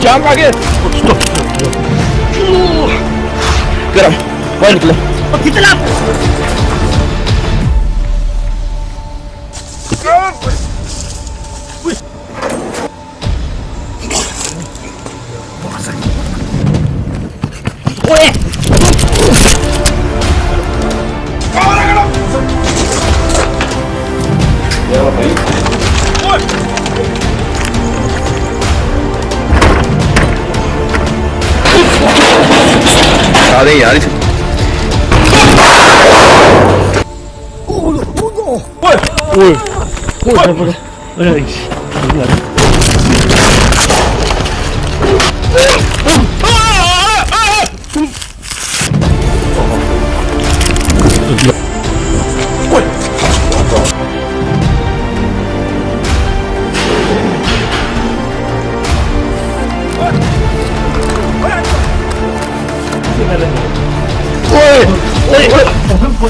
जान आगे गरम बाहर निकले खींचना आ गई यार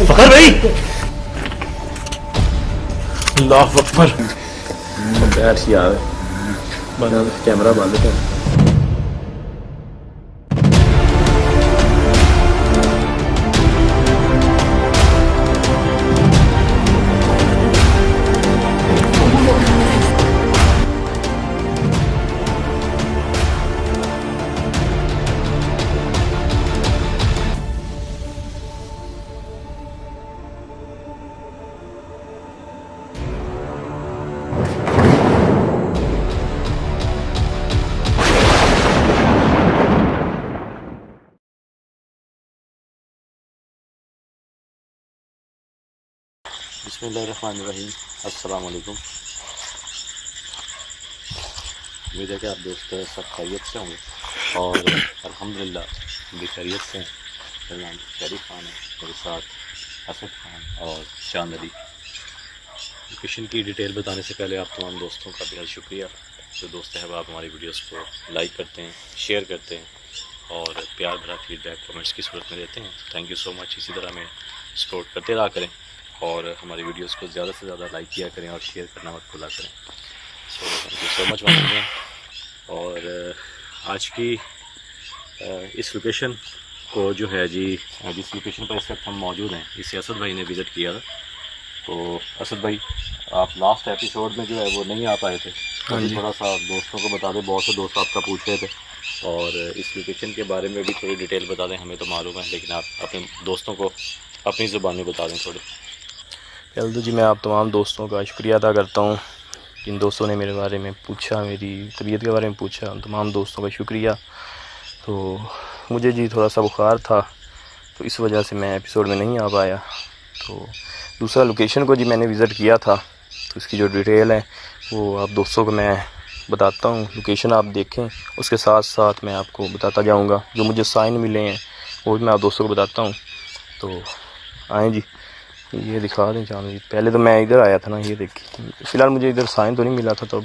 फकर भाई अल्लाह अकबर बैठ यार बना कैमरा बंद कर बिस्मिल्लाहिर्रहमानिर्रहीम अस्सलाम वालेकुम। उम्मीद है कि आप दोस्त सब खैरियत से होंगे और अल्हम्दुलिल्लाह भी खैरियत से हैं। मेरा नाम शरीफ खान है, मेरे साथ असद खान और चांद अली। लोकेशन की डिटेल बताने से पहले आप तमाम दोस्तों का बेहद शुक्रिया जो दोस्त अहबाब हमारी वीडियोस को लाइक करते हैं, शेयर करते हैं और प्यार भरा फीडबैक कमेंट्स की सूरत में देते हैं। Thank you so much. इसी तरह हमें सपोर्ट करते रहा करें और हमारी वीडियोस को ज़्यादा से ज़्यादा लाइक किया करें और शेयर करना मत भूला करें। Thank you so much once. और आज की इस लोकेशन को जो है जी, जिस लोकेशन पर इस वक्त हम मौजूद हैं, इसे असद भाई ने विज़िट किया था। तो असद भाई, आप लास्ट एपिसोड में जो है वो नहीं आ पाए थे, तो थोड़ा सा दोस्तों को बता दें। बहुत से दोस्त आपका पूछ रहे थे और इस लोकेशन के बारे में भी थोड़ी डिटेल बता दें। हमें तो मालूम है, लेकिन आप अपने दोस्तों को अपनी ज़ुबान में बता दें थोड़े। पहले तो जी मैं आप तमाम दोस्तों का शुक्रिया अदा करता हूँ जिन दोस्तों ने मेरे बारे में पूछा, मेरी तबीयत के बारे में पूछा। उन तमाम दोस्तों का शुक्रिया। तो मुझे जी थोड़ा सा बुखार था, तो इस वजह से मैं एपिसोड में नहीं आ पाया। तो दूसरा लोकेशन को जी मैंने विज़िट किया था, तो इसकी जो डिटेल है वो आप दोस्तों को मैं बताता हूँ। लोकेशन आप देखें, उसके साथ साथ मैं आपको बताता जाऊँगा जो मुझे साइन मिले हैं, वो भी मैं आप दोस्तों को बताता हूँ। तो आएँ जी, ये दिखा दें चांद जी। पहले तो मैं इधर आया था ना, ये देखिए। फ़िलहाल मुझे इधर साइन तो नहीं मिला था तब।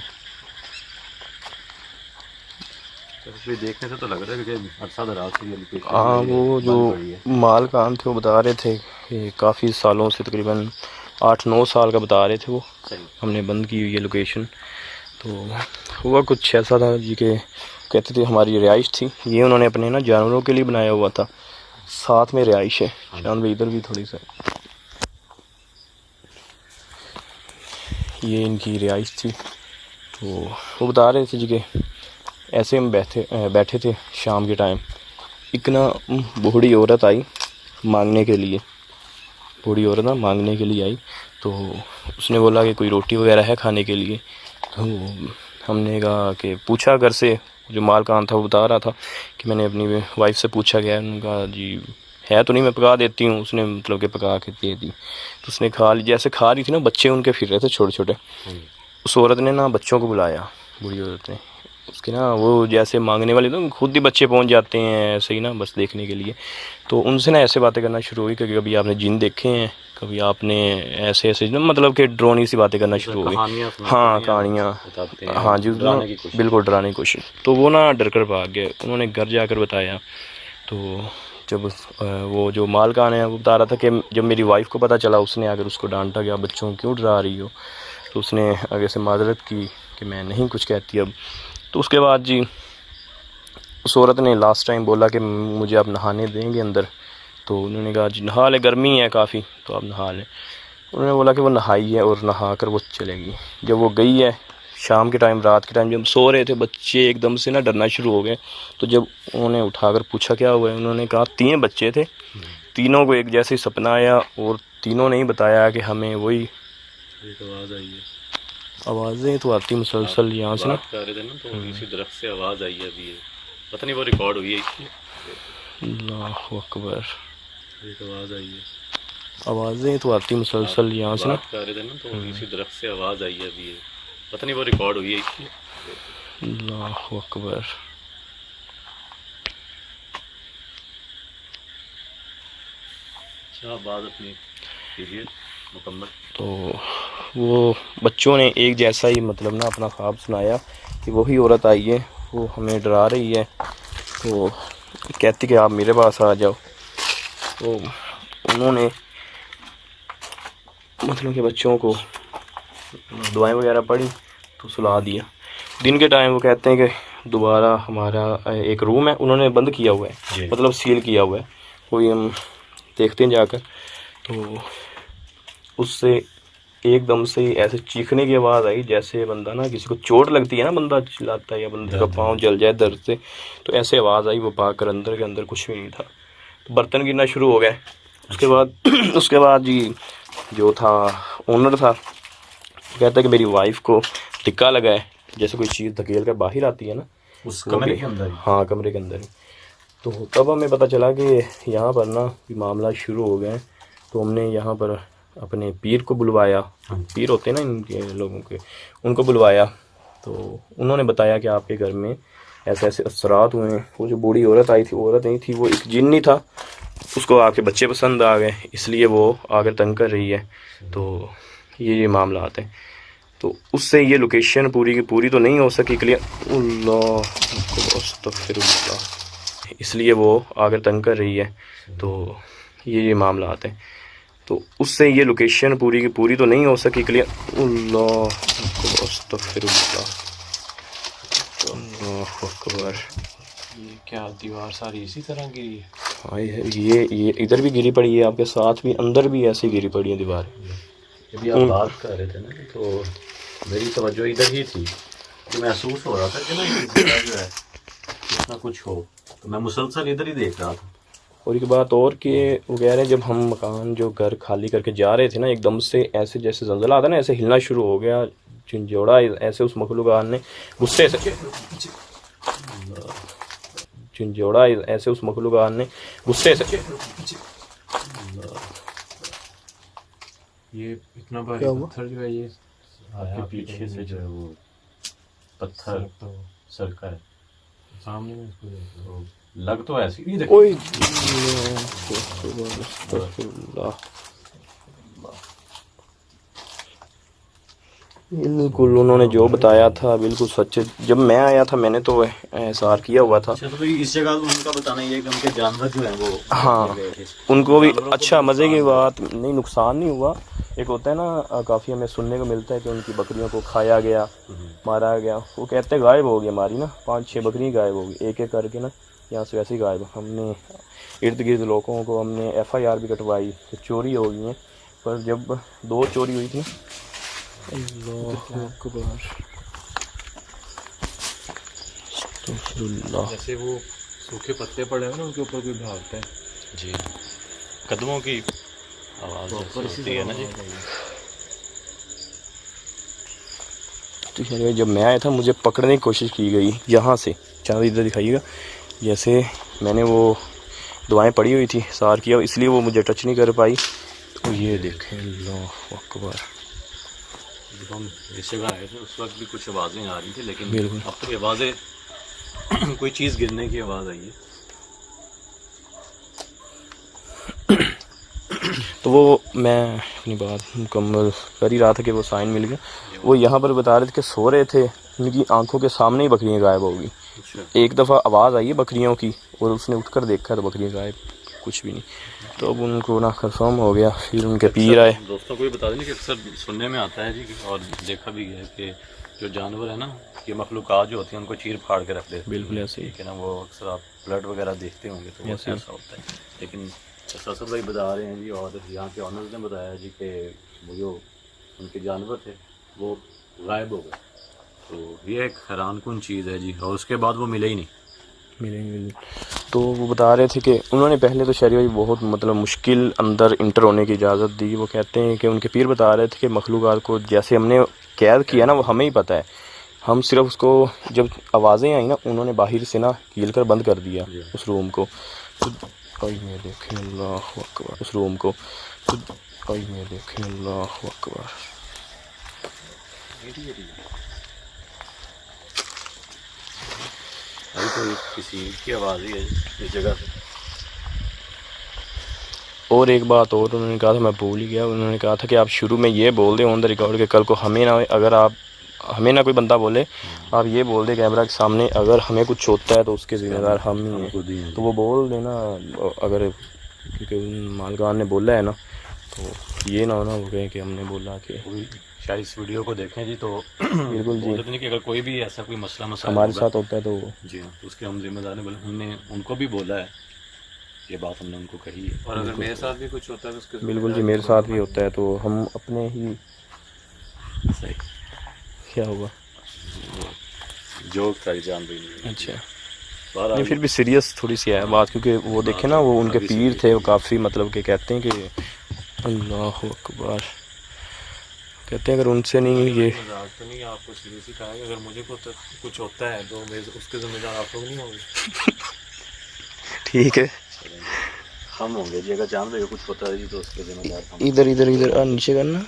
तो देखने से तो लग रहा है कि अच्छा दराज से ये लोकेशन। हाँ, वो जो माल काम थे वो बता रहे थे कि काफ़ी सालों से, तकरीबन 8-9 साल का बता रहे थे वो हमने बंद की हुई है लोकेशन। तो हुआ कुछ ऐसा था जी के कहते थे हमारी रिहाइश थी, ये उन्होंने अपने ना जानवरों के लिए बनाया हुआ था, साथ में रिहाइश है। चांद भाई इधर भी थोड़ी सा, ये इनकी रिहाइश थी। तो वो बता रहे थे जी कि ऐसे हम बैठे थे शाम के टाइम, एक ना बूढ़ी औरत आई मांगने के लिए। बूढ़ी औरत ना मांगने के लिए आई, तो उसने बोला कि कोई रोटी वगैरह है खाने के लिए। तो हमने कहा कि पूछा घर से, जो माल काम था वो बता रहा था कि मैंने अपनी वाइफ से पूछा गया। उनका जी है तो नहीं, मैं पका देती हूँ। उसने मतलब कि पका के दे दी, तो उसने खा ली। जैसे खा रही थी ना, बच्चे उनके फिर रहे थे छोटे छोटे। उस औरत ने ना बच्चों को बुलाया, बूढ़ी औरत ने। उसके ना वो जैसे मांगने वाले तो खुद ही बच्चे पहुंच जाते हैं ऐसे ही ना, बस देखने के लिए। तो उनसे ना ऐसे बातें करना शुरू हुई कि कभी आपने जिन देखे हैं, कभी आपने ऐसे ऐसे ना, मतलब कि ड्रोनी सी बातें करना शुरू हो गई। हाँ, कहानियाँ, हाँ जी, बिल्कुल डराने की कोशिश। तो वो ना डर कर भाग गए। उन्होंने घर जाकर बताया। तो जब वो जो माल का है वो बता रहा था कि जब मेरी वाइफ को पता चला, उसने आकर उसको डांटा कि आप बच्चों को क्यों डरा रही हो। तो उसने आगे से माजरत की कि मैं नहीं कुछ कहती अब। तो उसके बाद जी उस औरत ने लास्ट टाइम बोला कि मुझे आप नहाने देंगे अंदर, तो उन्होंने कहा जी नहा ले, गर्मी है काफ़ी तो आप नहा लें। उन्होंने बोला कि वो नहाई है और नहा कर वो चलेगी। जब वो गई है शाम के टाइम, रात के टाइम जब सो रहे थे बच्चे एकदम से ना डरना शुरू हो गए। तो जब उन्होंने उठाकर पूछा क्या हुआ है, उन्होंने कहा 3 बच्चे थे, तीनों को एक जैसे सपना आया और तीनों ने ही बताया कि हमें वही एक आवाज़ आई है। आवाज़ें तो आती मुसलसल यहाँ से ना, बात कर रहे थे ना तो इसी दरख्त से आवाज़ आई है अभी, ये पता नहीं वो रिकॉर्ड हुई है इसकी। अल्लाहु अकबर, एक आवाज़ आई है। आवाज़ें तो आती मुसलसल यहाँ से ना, बात कर रहे थे ना तो इसी दरख्त से आवाज़ आई है अभी, ये पता नहीं वो रिकॉर्ड हुई है इसकी। अल्लाहु अकबर। अच्छा, बात अपनी कीजिए मुकम्मल। तो वो बच्चों ने एक जैसा ही मतलब ना अपना ख्वाब सुनाया कि वही औरत आई है, वो हमें डरा रही है, तो कहती कि आप मेरे पास आ जाओ। तो उन्होंने मतलब कि बच्चों को दुआएं वगैरह पढ़ी तो सुला दिया। दिन के टाइम वो कहते हैं कि दोबारा हमारा एक रूम है, उन्होंने बंद किया हुआ है, मतलब सील किया हुआ है, कोई हम देखते हैं जाकर। तो उससे एकदम से ऐसे चीखने की आवाज़ आई जैसे बंदा ना, किसी को चोट लगती है ना, बंदा चिल्लाता है या बंदे का पाँव जल जाए दर्द से, तो ऐसे आवाज़ आई। वो पाकर अंदर के अंदर कुछ भी नहीं था, तो बर्तन गिरना शुरू हो गए। उसके बाद जी जो था ओनर था, कहता है कि मेरी वाइफ को टिक्का लगा है, जैसे कोई चीज़ धकेल कर बाहर आती है ना, उस कमरे के अंदर ही। हाँ, कमरे के अंदर ही। तो तब हमें पता चला कि यहाँ पर ना मामला शुरू हो गए। तो हमने यहाँ पर अपने पीर को बुलवाया, पीर होते हैं ना इनके लोगों के, उनको बुलवाया। तो उन्होंने बताया कि आपके घर में ऐसे ऐसे असरात हुए हैं। वो जो बूढ़ी औरत आई थी, औरत नहीं थी, वो एक जिन्नी था, उसको आपके बच्चे पसंद आ गए, इसलिए वो आकर तंग कर रही है। तो ये मामला आते हैं। तो उससे ये लोकेशन पूरी की पूरी तो नहीं हो सकी क्लियर, अल्लाह, इसलिए वो आकर तंग कर रही है। तो ये मामला आते हैं। तो उससे ये लोकेशन पूरी की पूरी तो नहीं हो सकी क्लियर, अल्लाह अकबर। ये क्या दीवार सारी इसी तरह गिरी है? हाँ, ये इधर भी गिरी पड़ी है, आपके साथ भी अंदर भी ऐसी गिरी पड़ी है दीवार। अभी आप बात कर रहे थे ना तो मेरी तवज्जो इधर ही थी कि महसूस हो रहा था कि ना इस जगह जो है कुछ ना कुछ हो, तो मैं मुसलसल इधर ही देख रहा था। और एक बात और कि वो कह रहे हैं जब हम मकान जो घर खाली करके जा रहे थे ना, एकदम से ऐसे जैसे जंजला आता ना, ऐसे हिलना शुरू हो गया। झिंझोड़ा ऐसे उस मखलूक़ात ने गुस्से से, झिंझोड़ा ऐसे उस मखलूक़ात ने गुस्से से। ये इतना भारी पत्थर जो है ये आपके पीछे से जो है वो पत्थर सरका है सामने में, इसको देखो लग तो ऐसी ही देखो। बिल्कुल उन्होंने जो बताया था बिल्कुल सच। जब मैं आया था मैंने तो एहसार किया हुआ था। अच्छा, तो इस जगह उनका बताना ये कि उनके जानवर जो हैं वो हाँ, उनको भी अच्छा मज़े की बात नहीं, नुकसान नहीं हुआ। एक होता है ना, काफ़ी हमें सुनने को मिलता है कि उनकी बकरियों को खाया गया, मारा गया। वो कहते हैं गायब हो गई हमारी ना, 5-6 बकरियाँ गायब हो गई, एक एक करके ना यहाँ से वैसे ही गायब। हमने इर्द गिर्द लोगों को हमने FIR भी कटवाई कि चोरी हो गई हैं, पर जब 2 चोरी हुई थी ना, अल्लाह अकबर, जैसे वो सूखे पत्ते पड़े हैं ना उनके ऊपर कोई भागता है जी, कदमों की आवाज़ होती है ना जी। तो खैर जब मैं आया था मुझे पकड़ने की कोशिश की गई यहाँ से, चांद इधर दिखाइएगा, जैसे मैंने वो दुआएं पढ़ी हुई थी सार किया, इसलिए वो मुझे टच नहीं कर पाई। तो ये देखें, अल्लाह अकबर। जब हम इस जगह आए थे उस वक्त भी कुछ आवाज़ें आ रही थी, लेकिन बिल्कुल अब तो ये आवाज़ें कोई चीज़ गिरने की आवाज़ आई है। तो वो मैं अपनी बात मुकम्मल कर ही रहा था कि वो साइन मिल गया। वो यहाँ पर बता रहे थे कि सो रहे थे, उनकी आंखों के सामने ही बकरियाँ गायब हो गई। एक दफ़ा आवाज़ आई है बकरियों की और उसने उठकर देखा तो बकरियाँ गायब, कुछ भी नहीं। तो अब उनको ना कंफर्म हो गया। फिर उनके पीर आए। दोस्तों को भी बता दें कि अक्सर सुनने में आता है जी, और देखा भी है कि जो जानवर है ना, ये मखलूक़ात जो होती हैं उनको चीर फाड़ के रख देते हैं। बिल्कुल ऐसे ही, ठीक है ना, वो अक्सर आप ब्लड वगैरह देखते होंगे तो वो ऐसे ही। ऐसा होता है। लेकिन असद भाई बता रहे हैं जी, और यहाँ के ऑनर्स ने बताया जी कि वो जो उनके जानवर थे वो गायब हो गए। तो ये एक हैरानकुन चीज़ है जी, और उसके बाद वो मिले ही नहीं। मिलेंगे। तो वो बता रहे थे कि उन्होंने पहले तो शहरी भाई बहुत मतलब मुश्किल अंदर इंटर होने की इजाज़त दी। वो कहते हैं कि उनके पीर बता रहे थे कि मखलूक़ात को जैसे हमने कैद किया ना, वो हमें ही पता है, हम सिर्फ उसको जब आवाज़ें आई ना, उन्होंने बाहर से ना कील कर बंद कर दिया उस रूम को। तो में देखें अल्लाह अकबर, उस रूम को तो में देखें अल्लाह अकबर। अभी तो किसी की आवाज़ ही है इस जगह से। और एक बात और उन्होंने कहा था, मैं भूल ही गया, उन्होंने कहा था कि आप शुरू में ये बोल दें ऑन द रिकॉर्ड के कल को हमें ना, अगर आप हमें ना कोई बंदा बोले, आप ये बोल दें कैमरा के सामने, अगर हमें कुछ होता है तो उसके ज़िम्मेदार हम ही हैं। तो वो बोल देना, अगर क्योंकि मालगान ने बोला है ना, तो ये ना होना वो कहें कि हमने बोला कि शायद इस वीडियो को देखें जी तो बिल्कुल जी, नहीं कि अगर कोई भी ऐसा कोई मसला हमारे साथ होता है तो जी हाँ, तो उसके हम जिम्मेदार हैं। हमने उनको भी बोला है, ये बात हमने उनको कही है। और अगर मेरे साथ भी कुछ होता है तो उसके बिल्कुल जी, मेरे साथ भी होता है तो हम अपने ही सही क्या होगा जो करी जान रही नहीं। अच्छा, नहीं फिर भी सीरियस थोड़ी सी है बात, क्योंकि वो देखे ना, वो उनके पीर थे, वो काफ़ी मतलब कि कहते हैं कि अल्लाह अकबर, कहते हैं अगर उनसे नहीं ये मजाक तो नहीं, आपको सीरियस ही कहा है कि अगर मुझे कुछ होता है तो उसके जिम्मेदार आप लोग नहीं होंगे। ठीक है, हम होंगे जी, अगर जान रहे कुछ होता है जी तो उसके जिम्मेदार हम। इधर इधर इधर नीचे करना।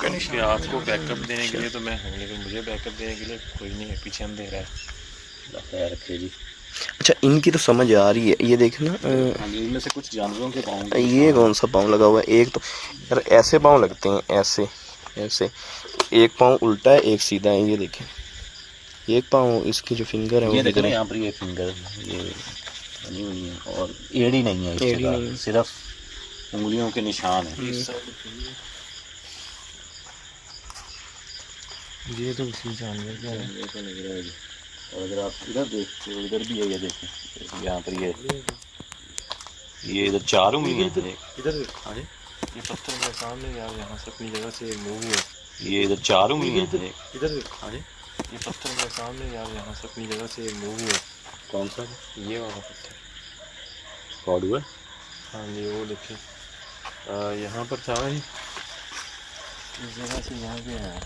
आपको बैकअप देने के लिए तो मैं हूँ, लेकिन मुझे बैकअप देने के लिए कोई नहीं है, पीछे अंधेरा है। रखे जी। अच्छा, इनकी तो समझ आ रही है, ये देखना इनमें से कुछ जानवरों के पाँव, ये कौन सा पाँव लगा हुआ है, एक तो यार ऐसे पाँव लगते हैं, ऐसे ऐसे, एक पाँव उल्टा है एक सीधा है, ये देखें, एक पाँव इसकी जो फिंगर है ये वो देखें यहाँ पर, ये फिंगर ये बनी हुई है और एड़ी नहीं है, एड़ी नहीं, सिर्फ उंगलियों के निशान है। ये तो उसी जानवर का है, ये तो लग रहा है। और अगर आप इधर देखते हो, इधर भी है, ये देखें यहाँ पर, ये इधर 4 उंगलियां हैं। इधर ये पत्थर मेरे सामने यार, यहाँ से अपनी जगह से मूव हुआ, ये इधर 4 उंगलियां हैं। इधर ये पत्थर मेरे सामने यार, यहाँ से अपनी जगह से मूव हुआ। कौन सा? ये वाला पत्थर कॉड हुआ। हाँ जी, वो देखिए यहाँ पर था ही, इस जगह से यहाँ पे है।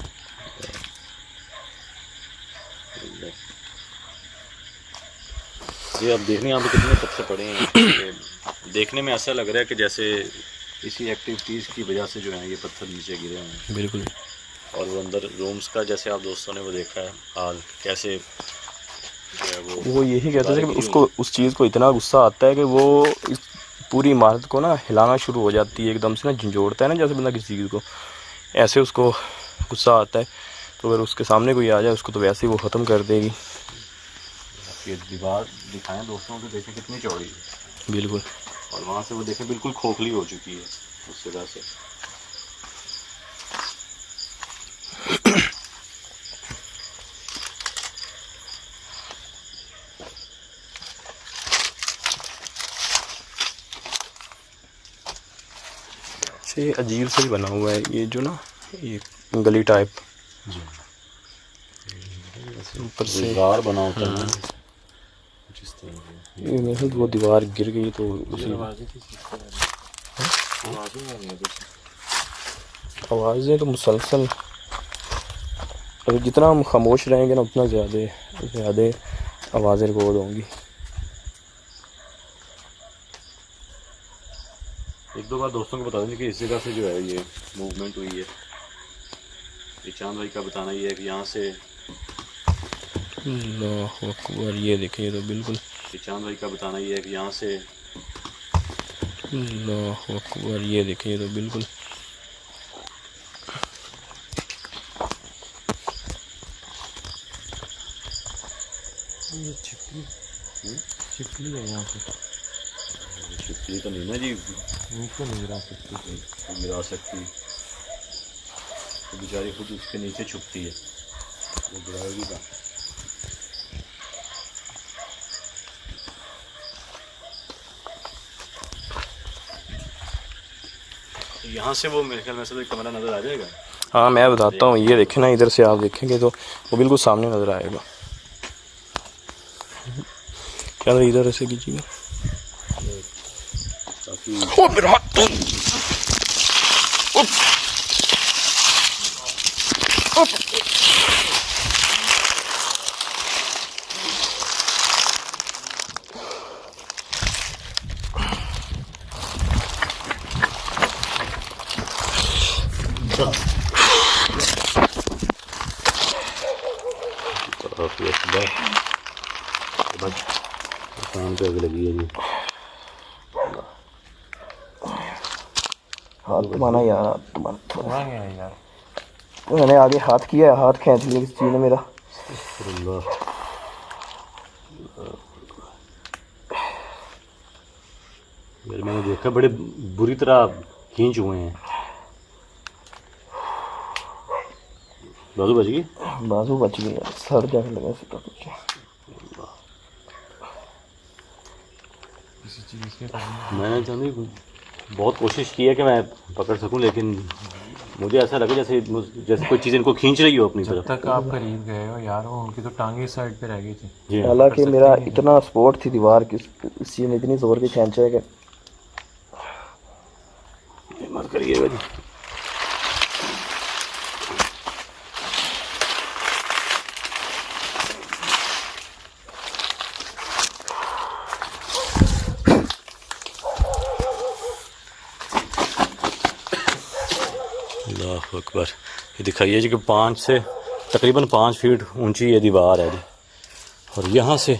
ये अब देखने यहाँ पे कितने पत्थर पड़े हैं। देखने में ऐसा लग रहा है कि जैसे इसी एक्टिविटीज़ की वजह से जो है ये पत्थर नीचे गिरे हुए हैं। बिल्कुल। और वो अंदर रूम्स का, जैसे आप दोस्तों ने वो देखा है हाल, कैसे वो यही कहते थे कि उसको उस चीज़ को इतना गुस्सा आता है कि वो इस पूरी इमारत को ना हिलाना शुरू हो जाती है, एकदम से ना झंझोड़ता है ना, जैसे बंदा किसी चीज़ को, ऐसे उसको गुस्सा आता है। तो अगर उसके सामने कोई आ जाए उसको तो वैसे ही वो ख़त्म कर देगी। ये दीवार दिखाएं दोस्तों को, देखें कितनी चौड़ी है। बिल्कुल। और वहाँ से वो देखें बिल्कुल खोखली हो चुकी है उस जगह से। ये अजीब से ही बना हुआ है ये जो ना, ये गली टाइप ऊपर से दीवार बना होता है। ये मेरे वो दीवार गिर गई तो उसी आवाज़ें तो मुसलसल, अगर जितना हम खामोश रहेंगे ना उतना ज़्यादा आवाज़ें रिकॉर्ड होंगी। एक दो बार दोस्तों को बता देंगे कि इस जगह से जो है ये मूवमेंट हुई है। ये चांद भाई का बताना ये है कि यहाँ से, अल्लाह अकबर, ये देखिए तो बिल्कुल, ये चांद भाई का बताना ये है कि यहाँ से, अल्लाह अकबर, ये देखिए तो बिल्कुल, ये छिपली है यहाँ पे। छिपली तो नहीं ना जी, नीचे नहीं गिरा सकती, गिरा सकती। तो बेचारी खुद उसके नीचे छुपती है, वो गिराएगी का। यहाँ से वो मेरे ख्याल में से तो कमरा नज़र आ जाएगा। हाँ मैं बताता हूँ, ये देखें ना, इधर से आप देखेंगे तो वो बिल्कुल सामने नज़र आएगा। चलो इधर से कीजिएगा। ओ मेरा हाथ। काम पे आग लगी है जी। हाथ तुम्हारा यार, हाथ तुम्हारा यार, मैंने आगे हाथ किया है, हाथ खींच लिया किसी चीज़ ने मेरा। यार मैंने देखा बड़े बुरी तरह खींच हुए हैं। बाजू बच गई, बाजू बच गई, सर जाके लगा सीधा कुछ। मैंने चाहती बहुत कोशिश की है कि मैं पकड़ सकूं, लेकिन मुझे ऐसा लगा जैसे कोई चीज़ इनको खींच रही हो अपनी तरफ। तक आप करीब गए हो यार, वो उनकी तो टांगे साइड पे रह गई थी। जी हाँ। हालांकि मेरा इतना सपोर्ट थी दीवार की, इस चीज़ ने इतनी जोर के खींचा है कि मत करिएगा जी। अल्लाह अकबर। ये दिखाइए जी कि 5 से तकरीबन 5 फीट ऊंची ये दीवार है जी, और यहाँ से,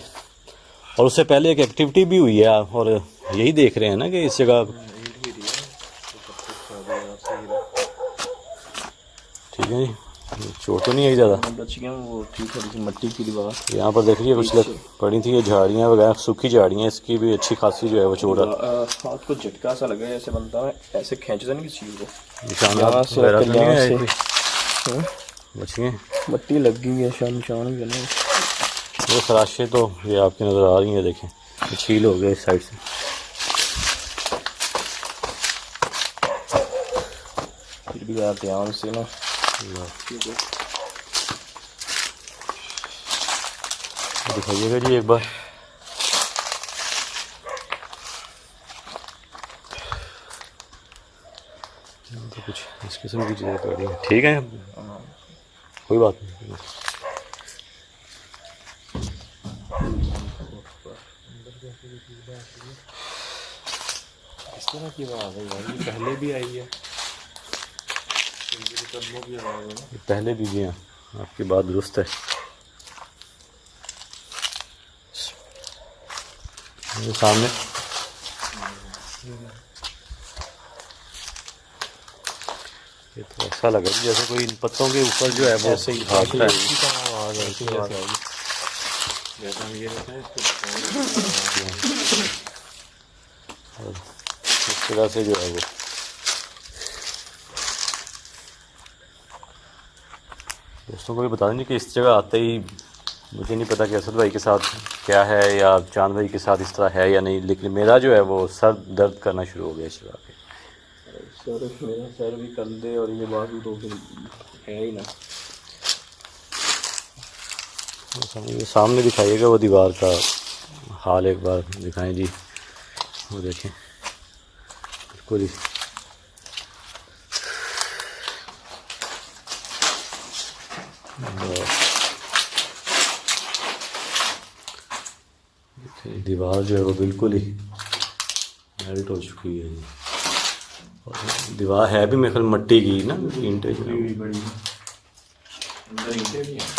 और उससे पहले एक एक्टिविटी भी हुई है, और यही देख रहे हैं ना कि इस जगह ठीक है जी, चोट तो नहीं आई ज़्यादा। बच गया वो, ठीक है जी। मट्टी की दीवार यहाँ पर देख लीजिए कुछ पड़ी थी, ये झाड़ियाँ वगैरह, सूखी झाड़ियाँ, इसकी भी अच्छी खासी जो है वो चोट। हाथ को झटका सा लगा है, ऐसे बनता है, ऐसे खींचता नहीं किसी चीज़ को, निशान यहाँ से यहाँ से बच गए। मट्टी लग गई है, निशान भी बने। वो खराशें तो ये आपकी नज़र आ रही है, देखें छील हो गए इस साइड से। फिर भी यार ध्यान से ना, दिखाइएगा जी एक बार। तो कुछ इस किस्म की चीज़ें पड़ी हैं, ठीक है, कोई बात नहीं। इस तरह की आवाज़ है यार, ये पहले भी आई है, पहले भी जी हाँ, आपकी बात दुरुस्त है। ये सामने ये तो ऐसा लगा कि जैसे कोई इन पत्तों के ऊपर जो है वो ऐसे ही भागता है। आवाज़ ऐसी आवाज़ आएगी जैसे हम ये रहते हैं और इस तरह से जो है वो दोस्तों को भी बता देंगे कि इस जगह आते ही, मुझे नहीं पता कि असद भाई के साथ क्या है या चांद भाई के साथ इस तरह है या नहीं, लेकिन मेरा जो है वो सर दर्द करना शुरू हो गया इस जगह पे। सर मेरा सर भी कंधे और ये बाजू तो फिर है ही ना। ये सामने दिखाइएगा वो दीवार का हाल, एक बार दिखाएं जी, वो देखें बिल्कुल ही दीवार जो है वो बिल्कुल ही मेल्ट हो चुकी है जी। और दीवार है भी मेरे ख्याल मट्टी की ना, ईंटें जो है बड़ी अंदर ईंटें भी हैं।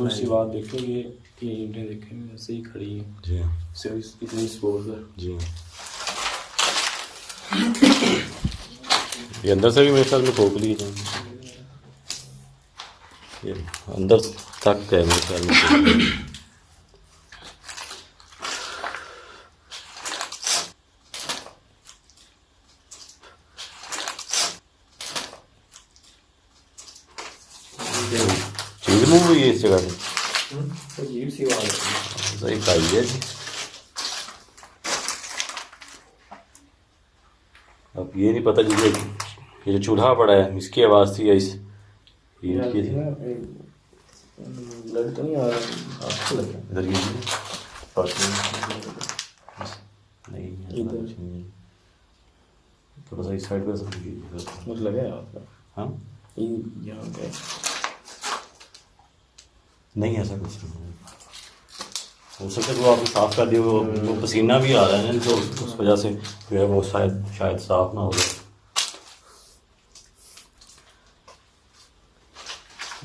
सी बात देखो, ये ईंटें देखें ऐसे ही खड़ी हैं जी हाँ, सिर्फ इतनी सपोर्ट है। जी हाँ। ये अंदर से भी मेरे ख्याल में खोखली है, ये अंदर तक है मेरे ख्याल में। मूव हुई है इस जगह से? अजीब सी आवाज है। सही खाई है जी। अब ये नहीं पता जी ये जो चूल्हा पड़ा है इसकी आवाज़ थी या इस ईंट की थी? लड़ तो नहीं आ रहा, आपको लग रहा है? इधर कीजिए। नहीं इधर। थोड़ा सा इस साइड पर समझिए। मुझे लगा है आपका। हाँ यहाँ पे नहीं ऐसा कुछ नहीं हो सकता है। वो आपने साफ कर दिया, वो पसीना भी आ रहा है ना, तो उस वजह से जो है वो शायद साफ ना हो जाए।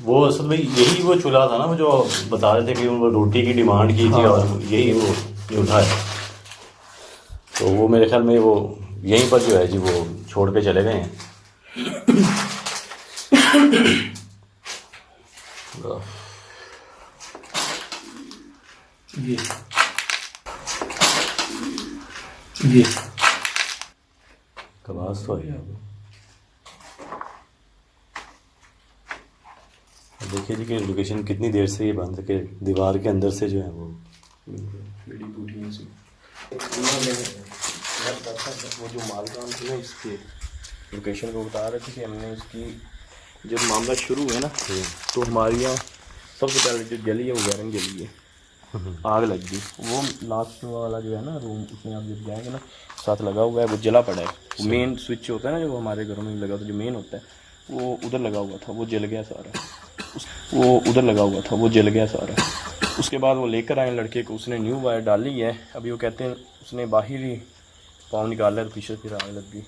वो असल में यही वो चूल्हा था ना वो जो बता रहे थे कि वो रोटी की डिमांड की थी। और यही वो चूल्हा है। तो वो मेरे ख्याल में वो यहीं पर जो है जी वो छोड़ के चले गए हैं। ये कबास तो है। देखिए जी कि लोकेशन कितनी देर से ये बंद है कि दीवार के अंदर से जो है वो वो जो मालकान थे ना इसके लोकेशन को बता रहे थे कि हमने इसकी जब मामला शुरू हुआ ना तो हमारे यहाँ सबसे पहले जो जली है वो वायरिंग जली है, आग लग गई। वो लास्ट वाला जो है ना रूम, उसमें आप जब जाएंगे ना साथ लगा हुआ है, वो जला पड़ा है। वो मेन स्विच होता है ना जो हमारे घरों में लगा, तो जो मेन होता है वो उधर लगा हुआ था, वो जल गया सारा। वो उधर लगा हुआ था, वो जल गया सारा। उसके बाद वो लेकर आए लड़के को, उसने न्यू वायर डाली है। अभी वो कहते हैं उसने बाहर ही पाँव निकाला है तो पीछे फिर आग लग गई।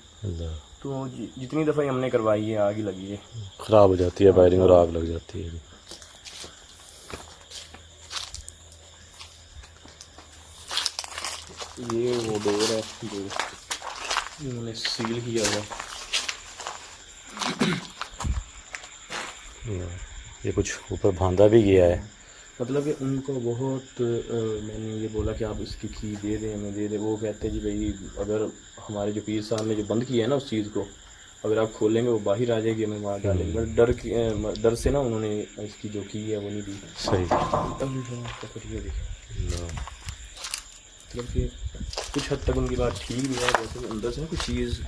तो जितनी दफ़ा हमने करवाई है आग ही लगी है। ख़राब हो जाती है वायरिंग और आग लग जाती है। ये वो डोर है जो इन्होंने सील किया हुआ। ये कुछ ऊपर बांधा भी गया है। मतलब कि उनको बहुत मैंने ये बोला कि आप इसकी की दे दें, हमें दे दें। वो कहते हैं जी भाई अगर हमारे जो पीर साहब ने जो बंद किया है ना उस चीज़ को, अगर आप खोलेंगे वो बाहर आ जाएगी, हमें मार डालेंगे। बट डर से ना उन्होंने इसकी जो की है वो नहीं दी। सही मतलब कि कुछ हद तक उनकी बात ठीक भी है, जैसे अंदर से ना कुछ चीज़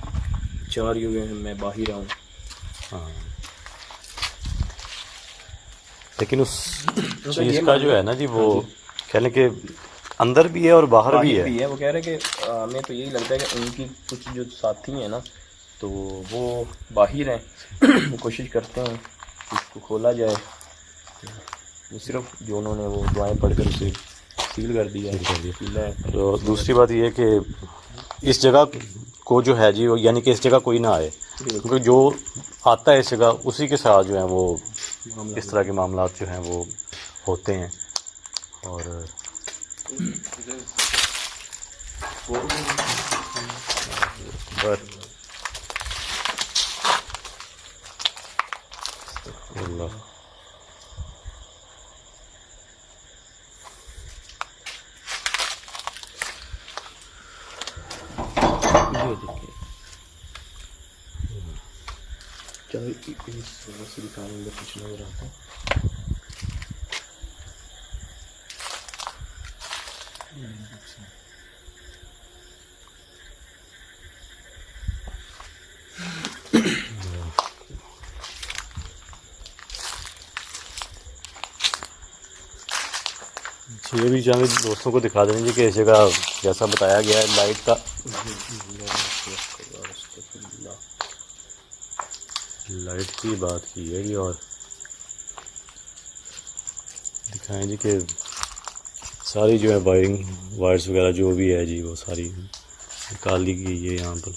चाह रही हुए हैं मैं बाहर आऊँ। हाँ लेकिन उस चीज़ का जो है ना जी वो कहने के अंदर भी है और बाहर भी है। वो कह रहे हैं कि हमें तो यही लगता है कि उनकी कुछ जो साथी हैं ना तो वो बाहर हैं। वो कोशिश करते हैं कि इसको खोला जाए, वो सिर्फ जो उन्होंने वो दुआएं पढ़कर उसे सील कर दिया है। तो दूसरी बात ये है कि इस जगह को जो है जी वो यानी कि इस जगह कोई ना आए, क्योंकि जो आता है इस जगह उसी के साथ जो है वो इस तरह के मामला जो हैं वो होते हैं। और अल्लाह चलो इस दुकान में कुछ नजर आता है। ये भी चाहे दोस्तों को दिखा देंगे कि इस जगह जैसा बताया गया है लाइट का लाइट की बात की है जी। और दिखाएं जी कि सारी जो है वायर्स वगैरह जो भी है जी वो सारी निकाल ली गई है यहाँ पर।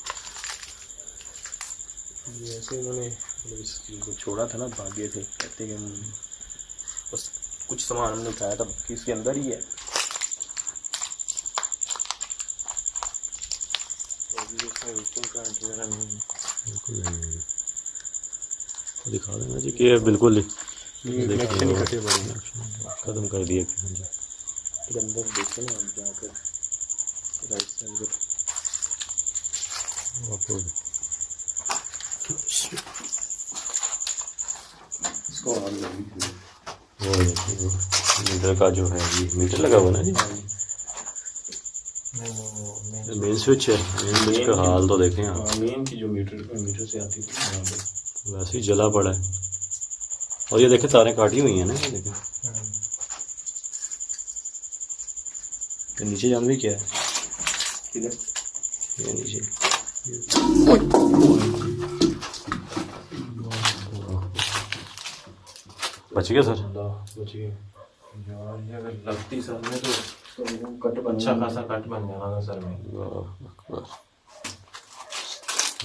ऐसे उन्होंने इस चीज़ को छोड़ा था ना, भागे थे, कहते कि हम बस कुछ सामान हमने उठाया था कि इसके अंदर ही है। दिखा देना जी कि बिल्कुल खत्म कर दिया जी। अंदर देखें ना आप जाकर राइट साइड इसको वो देखिए मीटर का जो है ये मीटर लगा हुआ ना जी, मेन स्विच है। मेन स्विच का हाल तो देखें आप, मेन की जो मीटर से आती थी यहाँ पे वैसे ही जला पड़ा है। और ये देखें तारें काटी हुई हैं ना, ये देखें। तो नीचे जानवी क्या है? किधर? ये नीचे बच गया सर। बच गए यार, ये अगर लगती सर में तो कट अच्छा खासा कट बन जाना था सर में।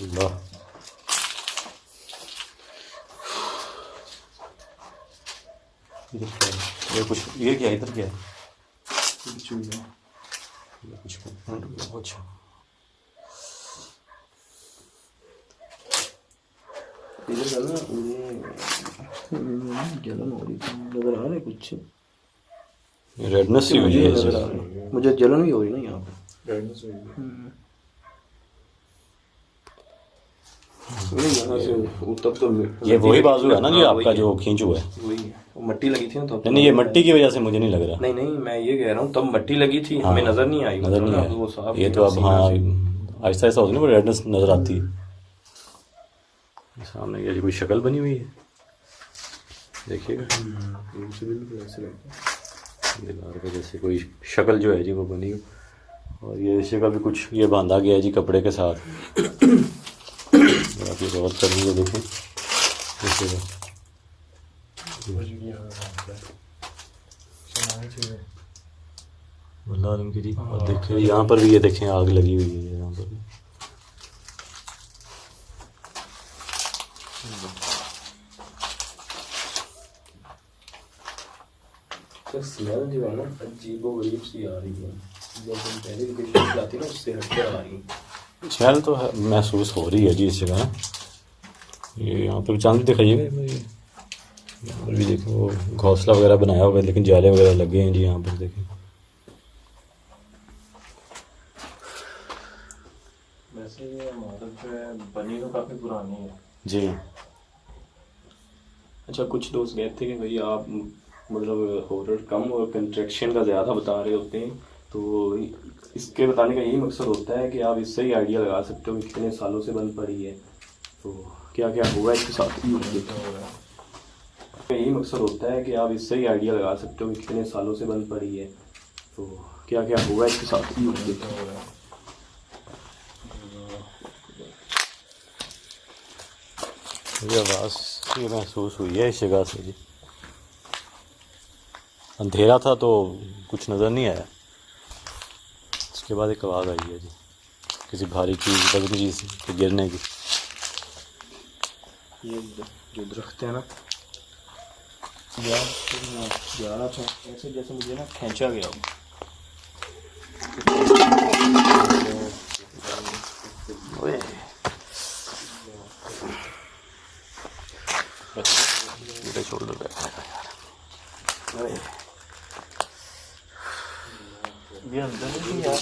अल्लाह इधर क्या है? ये कुछ, ये क्या है? इधर क्या है? कुछ भी नहीं। कुछ अच्छा इधर का ना मुझे जलन हो रही थी, नजर आ रहा है कुछ रेडनेस ही हुई है नजर आ रहा है। मुझे जलन भी हो रही ना यहाँ पे। रेडनेस हुई है। यहाँ से तब तो ये वही बाजू है ना जी आपका जो खींच हुआ है? वही है, वो मट्टी लगी थी ना तब। नहीं, ये मट्टी की वजह से मुझे नहीं लग रहा। नहीं नहीं, मैं ये कह रहा हूँ तब मट्टी लगी थी, हमें नजर नहीं आई। नजर नहीं वो आया साफ ये तो अब। हाँ आहिस्ता आहिस्ता होती है ना, रेडनेस नजर आती है। सामने ये कोई शक्ल बनी हुई है, देखिएगा दीवार पे जैसे कोई शक्ल जो है जी वो बनी। और ये जगह भी कुछ ये बांधा गया है जी कपड़े के साथ। आप ये गौर कर लीजिए, देखें इस जगह वल्लाह आलम की जी। और देखें यहाँ पर भी, ये देखें आग लगी हुई है यहाँ पर भी। स्मेल जो है ना अजीबो गरीब सी आ रही है, जब हम पहले लोकेशन चलाती ना उससे हट के आ रही है। स्मेल तो महसूस हो रही है जी इस जगह। ये यहाँ पर चांद भी दिखाइएगा, यहाँ पर भी देखो वो घोंसला वगैरह बनाया हुआ है, लेकिन जाले वगैरह लगे हैं जी यहाँ पर देखें। वैसे ये इमारत जो है बनी तो काफ़ी पुरानी है जी। अच्छा, कुछ दोस्त कहते थे कि भाई आप मतलब हॉरर कम और कंस्ट्रक्शन का ज़्यादा बता रहे होते हैं, तो इसके बताने का यही मकसद होता है कि आप इससे ही आइडिया लगा सकते हो कि कितने सालों से बंद पड़ी है, तो क्या क्या हुआ इसके साथ। यही मकसद होता है कि आप इससे ही आइडिया लगा सकते हो कि कितने सालों से बंद पड़ी है, तो क्या क्या हुआ इसके साथ। मुझे आवाज़ ये महसूस हुई है इस जगह से जी। अंधेरा था तो कुछ नज़र नहीं आया, उसके बाद एक आवाज़ आई है जी किसी भारी चीज़, वजनी चीज़ के गिरने की। ये जो दरख्त है ना, जा रहा था ऐसे जैसे मुझे ना खींचा गया हो। शोल्डर बैठा है यार, ये अंदर नहीं यार,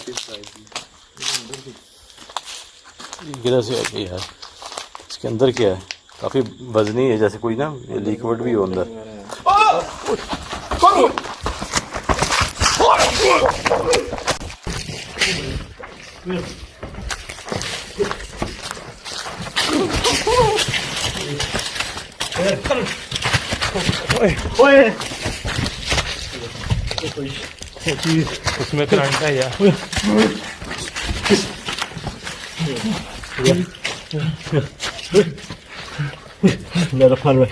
किधर से आ गई यार? इसके अंदर क्या है? काफ़ी वजनी है, जैसे कोई ना लिक्विड भी हो अंदर। उसमें करंट है यार। मेरा फल में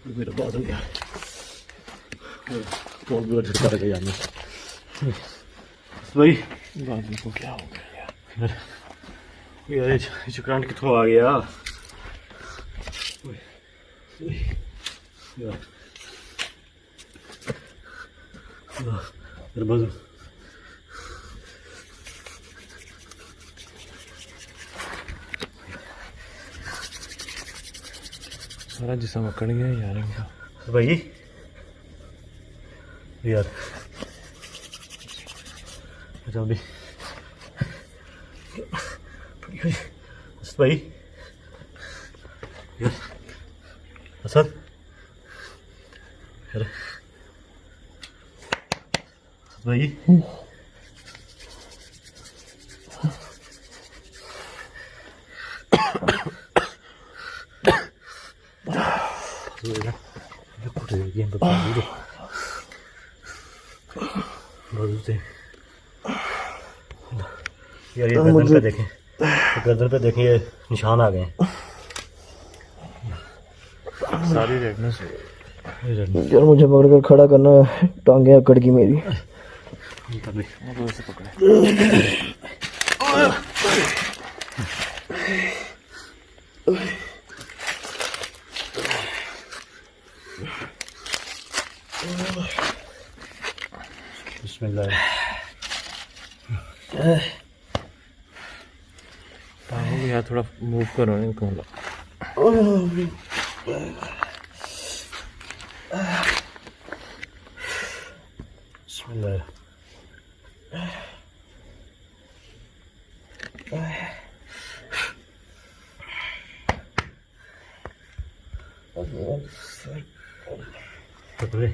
मेरा बहुत हो गया, बहुत बुरा झटका लगा यार भाई। बादल को क्या हो गया यार? यार ये करंट कितों आ गया यार? बस सारा जिसम अकड़ गया यार इनका। भाई यार जल्दी असद भाई यार असद यार असद भाई यार ये गर्दन पे देखें, गर्दन पे देखें, ये निशान आ गए हैं सारी रेडनेस। यार मुझे पकड़ कर खड़ा करना है, टांगे अकड़ की मेरी। बिस्मिल्लाह। टांगों को यार थोड़ा मूव करो इनको। बिस्मिल्लाह। पकड़े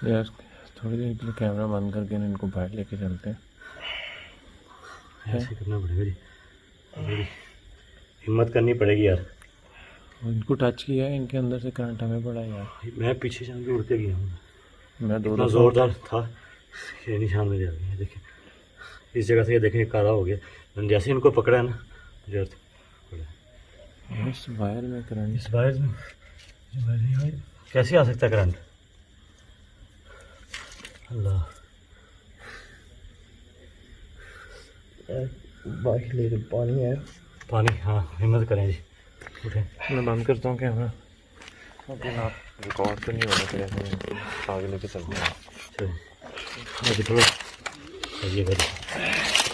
यार थोड़ी देर के लिए कैमरा बंद करके इनको बाहर लेके चलते हैं। ऐसे करना पड़ेगा जी, थोड़ी हिम्मत करनी पड़ेगी यार। इनको टच किया है, इनके अंदर से करंट हमें पड़ा यार। मैं पीछे जान के उड़ के गया हूँ, मैं दो इतना जोरदार था। ये निशान मेरे आ गए, देखें इस जगह से, ये देखें काला हो गया। मैंने जैसे इनको पकड़ा है ना, मुझे पड़ा इस वायर में करंट। इस वायर में कैसे आ सकता है करंट? अल्लाह बाइक ले पानी है, पानी। हाँ हिम्मत करें जी, उठें। मैं बंद करता हूँ कैमरा, लेकिन आप रिकॉर्ड तो नहीं होना चाहिए, आगे लेके चलते हैं। चलिए थोड़ा ये करिए।